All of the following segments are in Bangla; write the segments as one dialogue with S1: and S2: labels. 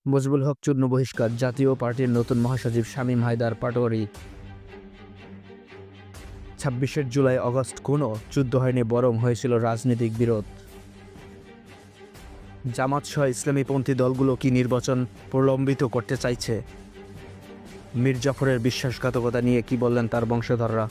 S1: মজিবুল হক চূর্ণ বহিষ্কার, জাতীয় পার্টির নতুন মহাসচিব শামীম হায়দার পাটোয়ারি। ২৬শে জুলাই আগস্ট কোনো যুদ্ধ হয়নি, বরং হয়েছিল রাজনৈতিক বিরোধ। জামাতসহ ইসলামীপন্থী দলগুলো কি নির্বাচন প্রলম্বিত করতে চাইছে? মীর জাফরের বিশ্বাসঘাতকতা নিয়ে কি বললেন তার বংশধররা?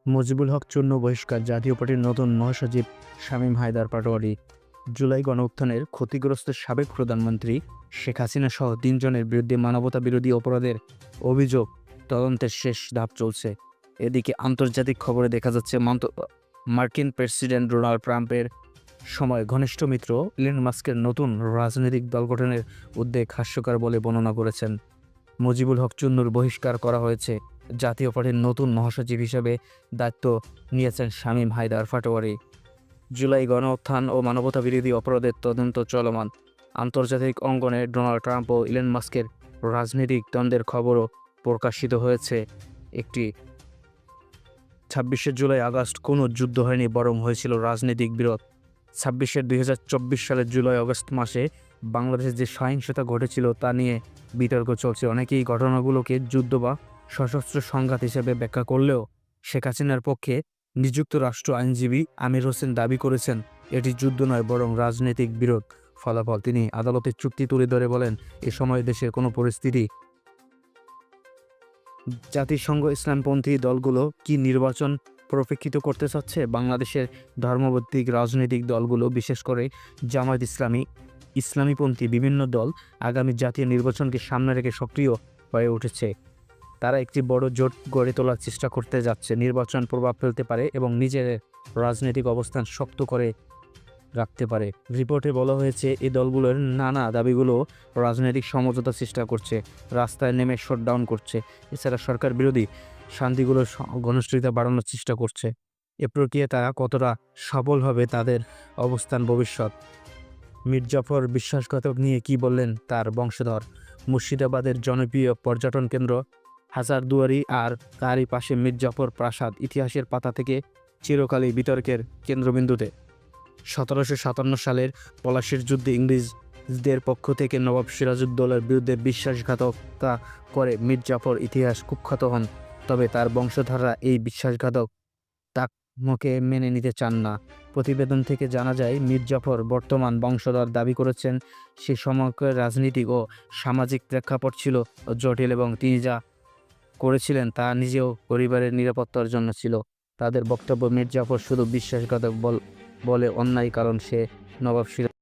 S1: মজিবুল হক চূর্ণ বহিষ্কার, জাতীয় পার্টির নতুন মহাসচিব শামীম হায়দার পাটোয়ারি। জুলাই গণঅভ্যুত্থানের ক্ষতিগ্রস্ত সাবেক প্রধানমন্ত্রী শেখ হাসিনা সহ ৩ জনের বিরুদ্ধে মানবতা বিরোধী অপরাধের অভিযোগ তদন্তের শেষ ধাপ চলছে। এদিকে আন্তর্জাতিক খবরে দেখা যাচ্ছে মার্কিন প্রেসিডেন্ট ডোনাল্ড ট্রাম্পের সময় ঘনিষ্ঠ মিত্র ইলন মাস্কের নতুন রাজনৈতিক দল গঠনের উদ্যোগ হাস্যকর বলে বর্ণনা করেছেন। মজিবুল হক চূর্ণর বহিষ্কার করা হয়েছে। জাতীয় পার্টির নতুন মহাসচিব হিসেবে দায়িত্ব নিয়েছেন শামীম হায়দার পাটোয়ারি। জুলাই গণঅভ্যুত্থান ও মানবতা বিরোধী অপরাধের তদন্ত চলমান। আন্তর্জাতিক অঙ্গনে ডোনাল্ড ট্রাম্প ও ইলন মাস্কের রাজনৈতিক দ্বন্দ্বের খবরও প্রকাশিত হয়েছে। ২৬শে জুলাই আগস্ট কোনো যুদ্ধ হয়নি, বরং হয়েছিল রাজনৈতিক বিরোধ। ২০২৪ সালের জুলাই আগস্ট মাসে বাংলাদেশে যে সহিংসতা ঘটেছিল তা নিয়ে বিতর্ক চলছে। অনেকেই ঘটনাগুলোকে যুদ্ধ বা সশস্ত্র সংঘাত হিসেবে ব্যাখ্যা করলেও শেখ হাসিনার পক্ষে নিযুক্ত রাষ্ট্র আইনজীবী আমির হোসেন দাবি করেছেন এটি যুদ্ধ নয়, বরং রাজনৈতিক বিরোধ ফলাফল। তিনি আদালতের চুক্তি তুলে ধরে বলেন, এ সময় দেশের কোনো পরিস্থিতি জাতিসংঘ ইসলামপন্থী দলগুলো কি নির্বাচন প্রশিক্ষিত করতে চাচ্ছে? বাংলাদেশের ধর্মভিত্তিক রাজনৈতিক দলগুলো, বিশেষ করে জামায়াত ইসলামী, ইসলামীপন্থী বিভিন্ন দল আগামী জাতীয় নির্বাচনকে সামনে রেখে সক্রিয় হয়ে উঠেছে। তারা একটি বড় জোট গড়ে তোলার চেষ্টা করতে যাচ্ছে। নির্বাচন প্রভাব ফেলতে পারে এবং নিজের রাজনৈতিক অবস্থান শক্ত করে রাখতে পারে। রিপোর্টে বলা হয়েছে, এই দলগুলোর নানা দাবিগুলো রাজনৈতিক সমঝোতার চেষ্টা করছে, রাস্তায় নেমে শটডাউন করছে, এছাড়া সরকার বিরোধী শান্তিগুলোর ঘনিষ্ঠতা বাড়ানোর চেষ্টা করছে। এ প্রক্রিয়ায় তারা কতটা সফল হবে তাদের অবস্থান ভবিষ্যৎ। মীর জাফর বিশ্বাসঘাতক নিয়ে কি বললেন তার বংশধর? মুর্শিদাবাদের জনপ্রিয় পর্যটন কেন্দ্র হাজারদুয়ারি আর তারই পাশে মীর জাফর প্রাসাদ ইতিহাসের পাতা থেকে চিরকালই বিতর্কের কেন্দ্রবিন্দুতে। ১৭৫৭ সালের পলাশীর যুদ্ধে ইংরেজদের পক্ষ থেকে নবাব সিরাজউদ্দৌলার বিরুদ্ধে বিশ্বাসঘাতকতা করে মীর জাফর ইতিহাস কুখ্যাত হন। তবে তার বংশধররা এই বিশ্বাসঘাতক তাকমকে মেনে নিতে চান না। প্রতিবেদন থেকে জানা যায়, মীর জাফর বর্তমান বংশধর দাবি করেছেন সে সময়কার রাজনীতিক ও সামাজিক প্রেক্ষাপট ছিল জটিল এবং তিনি যা করেছিলেন তা নিজেও পরিবারের নিরাপত্তার জন্য ছিল। তাদের বক্তব্য, মীর জাফর শুধু বিশ্বাসঘাতক বলে অন্যায়, কারণ সে নবাব সিরাজ